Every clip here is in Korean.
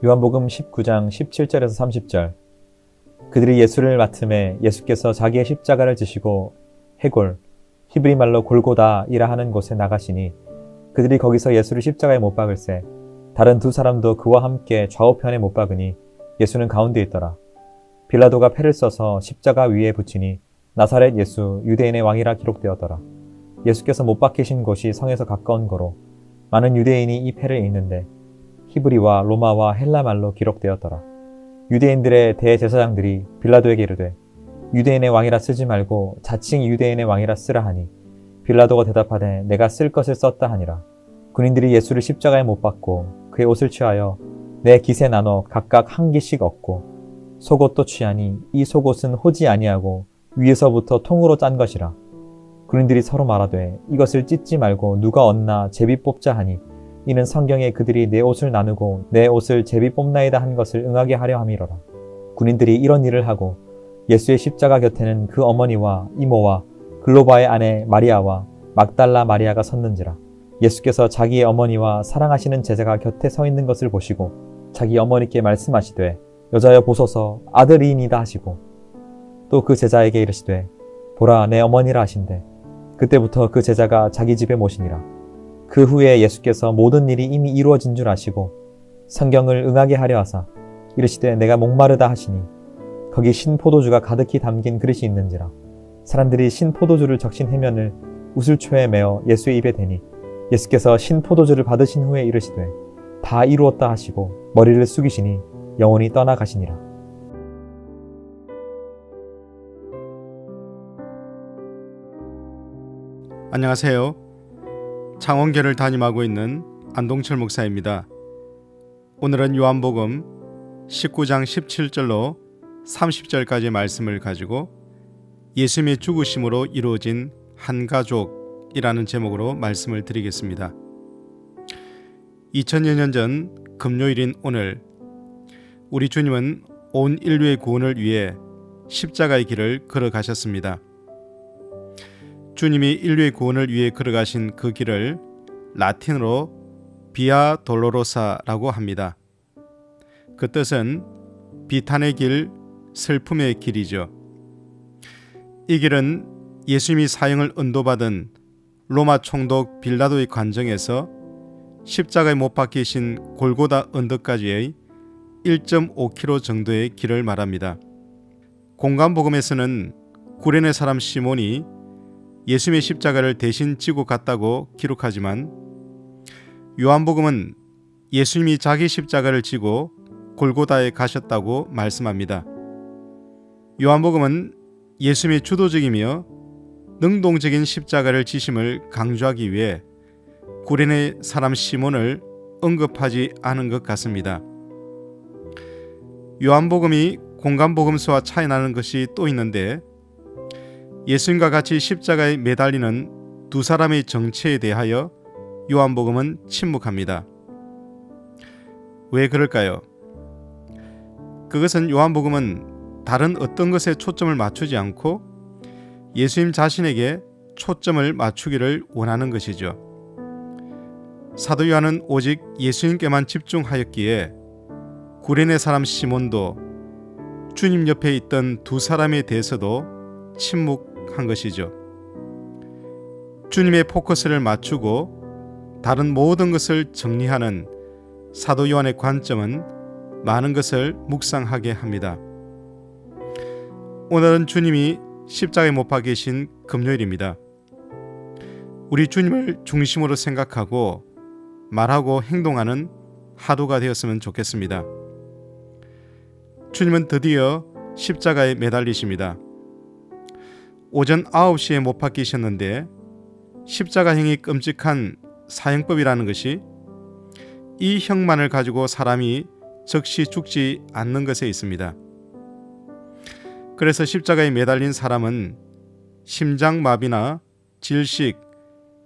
요한복음 19장 17절에서 30절. 그들이 예수를 맡음에 예수께서 자기의 십자가를 지시고 해골, 히브리 말로 골고다이라 하는 곳에 나가시니 그들이 거기서 예수를 십자가에 못 박을새 다른 두 사람도 그와 함께 좌우편에 못 박으니 예수는 가운데 있더라. 빌라도가 패를 써서 십자가 위에 붙이니 나사렛 예수 유대인의 왕이라 기록되었더라. 예수께서 못 박히신 곳이 성에서 가까운 거로 많은 유대인이 이 패를 읽는데 히브리와 로마와 헬라 말로 기록되었더라. 유대인들의 대제사장들이 빌라도에게 이르되 유대인의 왕이라 쓰지 말고 자칭 유대인의 왕이라 쓰라 하니 빌라도가 대답하되 내가 쓸 것을 썼다 하니라. 군인들이 예수를 십자가에 못 박고 그의 옷을 취하여 네 깃에 나눠 각각 한 깃씩 얻고 속옷도 취하니 이 속옷은 호지 아니하고 위에서부터 통으로 짠 것이라. 군인들이 서로 말하되 이것을 찢지 말고 누가 얻나 제비 뽑자 하니 이는 성경에 그들이 내 옷을 나누고 내 옷을 제비 뽑나이다 한 것을 응하게 하려 함이로라. 군인들이 이런 일을 하고 예수의 십자가 곁에는 그 어머니와 이모와 글로바의 아내 마리아와 막달라 마리아가 섰는지라. 예수께서 자기의 어머니와 사랑하시는 제자가 곁에 서 있는 것을 보시고 자기 어머니께 말씀하시되 여자여 보소서 아들이니이다 하시고 또 그 제자에게 이르시되 보라 내 어머니라 하신대 그때부터 그 제자가 자기 집에 모시니라. 그 후에 예수께서 모든 일이 이미 이루어진 줄 아시고 성경을 응하게 하려 하사 이르시되 내가 목마르다 하시니 거기 신 포도주가 가득히 담긴 그릇이 있는지라. 사람들이 신 포도주를 적신 해면을 우슬초에 메어 예수의 입에 대니 예수께서 신 포도주를 받으신 후에 이르시되 다 이루었다 하시고 머리를 숙이시니 영혼이 떠나가시니라. 안녕하세요. 창원교를 담임하고 있는 안동철 목사입니다. 오늘은 요한복음 19장 17절로 30절까지의 말씀을 가지고 예수님의 죽으심으로 이루어진 한 가족이라는 제목으로 말씀을 드리겠습니다. 2000여 년 전 금요일인 오늘 우리 주님은 온 인류의 구원을 위해 십자가의 길을 걸어가셨습니다. 주님이 인류의 구원을 위해 걸어가신 그 길을 라틴어로 비아 돌로로사라고 합니다. 그 뜻은 비탄의 길, 슬픔의 길이죠. 이 길은 예수님이 사형을 언도받은 로마 총독 빌라도의 관정에서 십자가에 못 박히신 골고다 언덕까지의 1.5km 정도의 길을 말합니다. 공간복음에서는 구레네 사람 시몬이 예수님의 십자가를 대신 지고 갔다고 기록하지만 요한복음은 예수님이 자기 십자가를 지고 골고다에 가셨다고 말씀합니다. 요한복음은 예수님의 주도적이며 능동적인 십자가를 지심을 강조하기 위해 구레네 사람 시몬을 언급하지 않은 것 같습니다. 요한복음이 공간복음서와 차이 나는 것이 또 있는데 예수님과 같이 십자가에 매달리는 두 사람의 정체에 대하여 요한복음은 침묵합니다. 왜 그럴까요? 그것은 요한복음은 다른 어떤 것에 초점을 맞추지 않고 예수님 자신에게 초점을 맞추기를 원하는 것이죠. 사도 요한은 오직 예수님께만 집중하였기에 구레네 사람 시몬도 주님 옆에 있던 두 사람에 대해서도 침묵한 것이죠. 주님의 포커스를 맞추고 다른 모든 것을 정리하는 사도 요한의 관점은 많은 것을 묵상하게 합니다. 오늘은 주님이 십자가에 못 박히신 금요일입니다. 우리 주님을 중심으로 생각하고 말하고 행동하는 하루가 되었으면 좋겠습니다. 주님은 드디어 십자가에 매달리십니다. 오전 9시에 못 박히셨는데 십자가형이 끔찍한 사형법이라는 것이 이 형만을 가지고 사람이 즉시 죽지 않는 것에 있습니다. 그래서 십자가에 매달린 사람은 심장마비나 질식,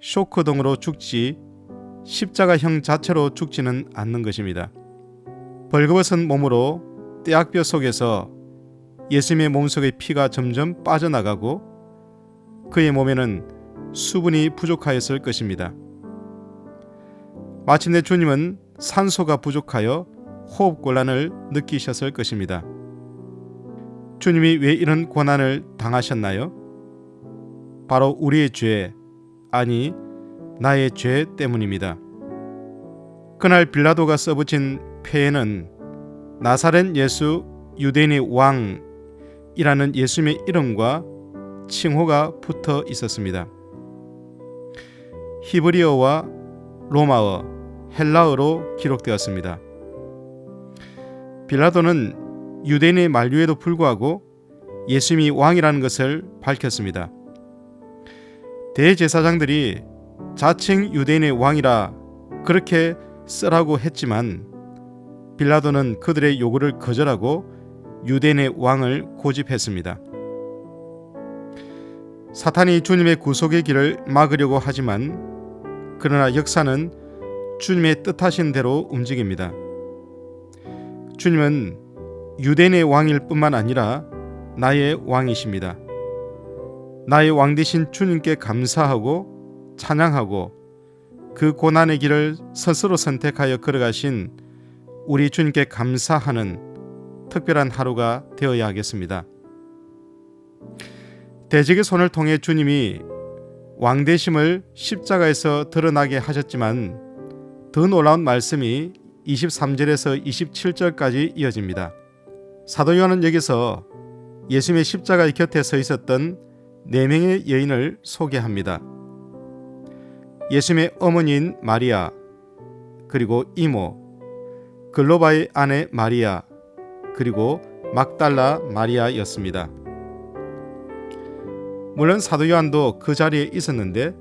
쇼크 등으로 죽지 십자가형 자체로 죽지는 않는 것입니다. 벌거벗은 몸으로 떼약볕 속에서 예수님의 몸속의 피가 점점 빠져나가고 그의 몸에는 수분이 부족하였을 것입니다. 마침내 주님은 산소가 부족하여 호흡곤란을 느끼셨을 것입니다. 주님이 왜 이런 고난을 당하셨나요? 바로 우리의 죄, 아니 나의 죄 때문입니다. 그날 빌라도가 써붙인 표에는 나사렛 예수 유대인의 왕이라는 예수님의 이름과 칭호가 붙어 있었습니다. 히브리어와 로마어, 헬라어로 기록되었습니다. 빌라도는 유대인의 만류에도 불구하고 예수님이 왕이라는 것을 밝혔습니다. 대제사장들이 자칭 유대인의 왕이라 그렇게 쓰라고 했지만 빌라도는 그들의 요구를 거절하고 유대인의 왕을 고집했습니다. 사탄이 주님의 구속의 길을 막으려고 하지만 그러나 역사는 주님의 뜻하신 대로 움직입니다. 주님은 유대인의 왕일 뿐만 아니라 나의 왕이십니다. 나의 왕 되신 주님께 감사하고 찬양하고 그 고난의 길을 스스로 선택하여 걸어가신 우리 주님께 감사하는 특별한 하루가 되어야 하겠습니다. 대적의 손을 통해 주님이 왕 되심을 십자가에서 드러나게 하셨지만 더 놀라운 말씀이 23절에서 27절까지 이어집니다. 사도 요한은 여기서 예수님의 십자가 곁에 서 있었던 4명의 여인을 소개합니다. 예수님의 어머니인 마리아, 그리고 이모, 글로바의 아내 마리아, 그리고 막달라 마리아였습니다. 물론 사도 요한도 그 자리에 있었는데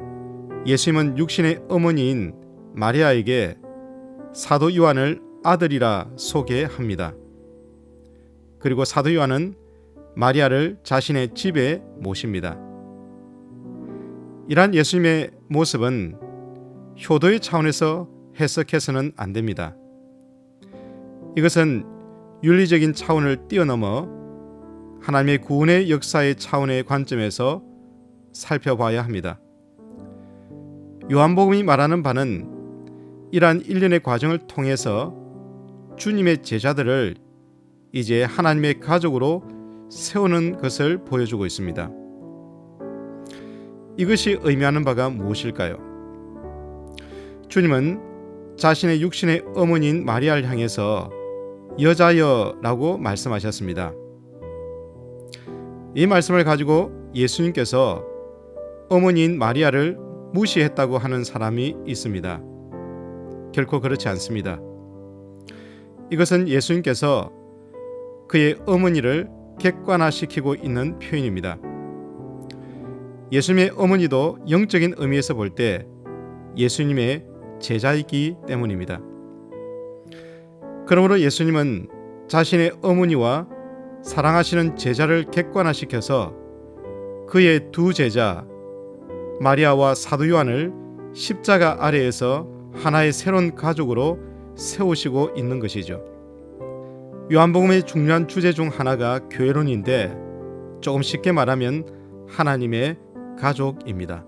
예수님은 육신의 어머니인 마리아에게 사도 요한을 아들이라 소개합니다. 그리고 사도 요한은 마리아를 자신의 집에 모십니다. 이러한 예수님의 모습은 효도의 차원에서 해석해서는 안 됩니다. 이것은 윤리적인 차원을 뛰어넘어 하나님의 구원의 역사의 차원의 관점에서 살펴봐야 합니다. 요한복음이 말하는 바는 이러한 일련의 과정을 통해서 주님의 제자들을 이제 하나님의 가족으로 세우는 것을 보여주고 있습니다. 이것이 의미하는 바가 무엇일까요? 주님은 자신의 육신의 어머니인 마리아를 향해서 여자여라고 말씀하셨습니다. 이 말씀을 가지고 예수님께서 어머니인 마리아를 무시했다고 하는 사람이 있습니다. 결코 그렇지 않습니다. 이것은 예수님께서 그의 어머니를 객관화시키고 있는 표현입니다. 예수님의 어머니도 영적인 의미에서 볼 때 예수님의 제자이기 때문입니다. 그러므로 예수님은 자신의 어머니와 사랑하시는 제자를 객관화시켜서 그의 두 제자 마리아와 사도 요한을 십자가 아래에서 하나의 새로운 가족으로 세우시고 있는 것이죠. 요한복음의 중요한 주제 중 하나가 교회론인데 조금 쉽게 말하면 하나님의 가족입니다.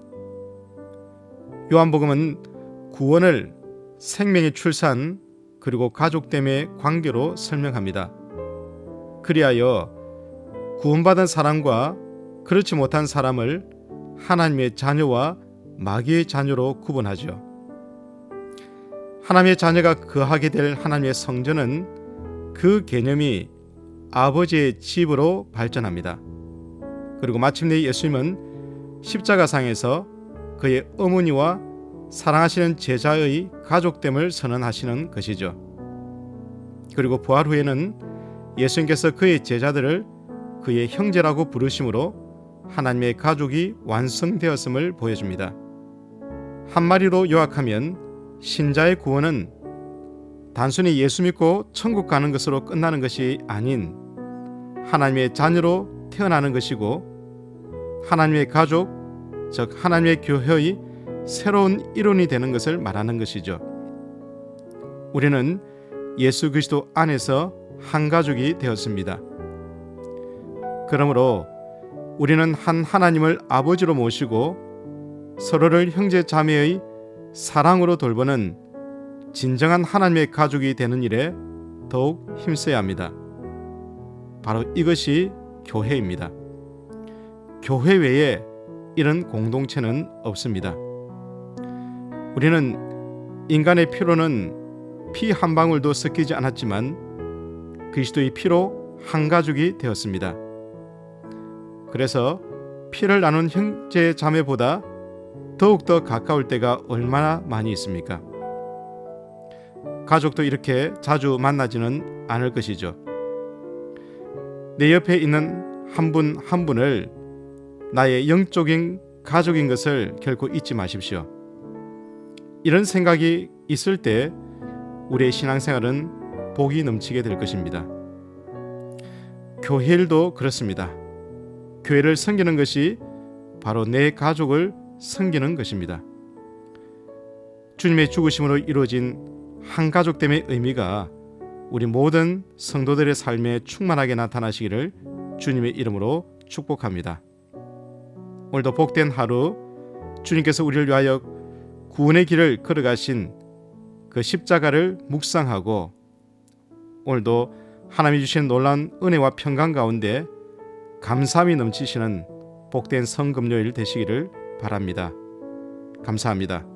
요한복음은 구원을 생명의 출산 그리고 가족됨의 관계로 설명합니다. 그리하여 구원받은 사람과 그렇지 못한 사람을 하나님의 자녀와 마귀의 자녀로 구분하죠. 하나님의 자녀가 거하게 될 하나님의 성전은 그 개념이 아버지의 집으로 발전합니다. 그리고 마침내 예수님은 십자가상에서 그의 어머니와 사랑하시는 제자의 가족됨을 선언하시는 것이죠. 그리고 부활 후에는 예수님께서 그의 제자들을 그의 형제라고 부르심으로 하나님의 가족이 완성되었음을 보여줍니다. 한마디로 요약하면 신자의 구원은 단순히 예수 믿고 천국 가는 것으로 끝나는 것이 아닌 하나님의 자녀로 태어나는 것이고 하나님의 가족, 즉 하나님의 교회의 새로운 일원이 되는 것을 말하는 것이죠. 우리는 예수 그리스도 안에서 한 가족이 되었습니다. 그러므로 우리는 한 하나님을 아버지로 모시고 서로를 형제 자매의 사랑으로 돌보는 진정한 하나님의 가족이 되는 일에 더욱 힘써야 합니다. 바로 이것이 교회입니다. 교회 외에 이런 공동체는 없습니다. 우리는 인간의 피로는 피 한 방울도 섞이지 않았지만 그리스도의 피로 한 가족이 되었습니다. 그래서 피를 나눈 형제 자매보다 더욱더 가까울 때가 얼마나 많이 있습니까? 가족도 이렇게 자주 만나지는 않을 것이죠. 내 옆에 있는 한 분 한 분을 나의 영적인 가족인 것을 결코 잊지 마십시오. 이런 생각이 있을 때 우리의 신앙생활은 복이 넘치게 될 것입니다. 교회 일도 그렇습니다. 교회를 섬기는 것이 바로 내 가족을 섬기는 것입니다. 주님의 죽으심으로 이루어진 한 가족됨의 의미가 우리 모든 성도들의 삶에 충만하게 나타나시기를 주님의 이름으로 축복합니다. 오늘도 복된 하루, 주님께서 우리를 위하여 구원의 길을 걸어가신 그 십자가를 묵상하고 오늘도 하나님이 주신 놀라운 은혜와 평강 가운데 감사함이 넘치시는 복된 성금요일 되시기를 바랍니다. 감사합니다.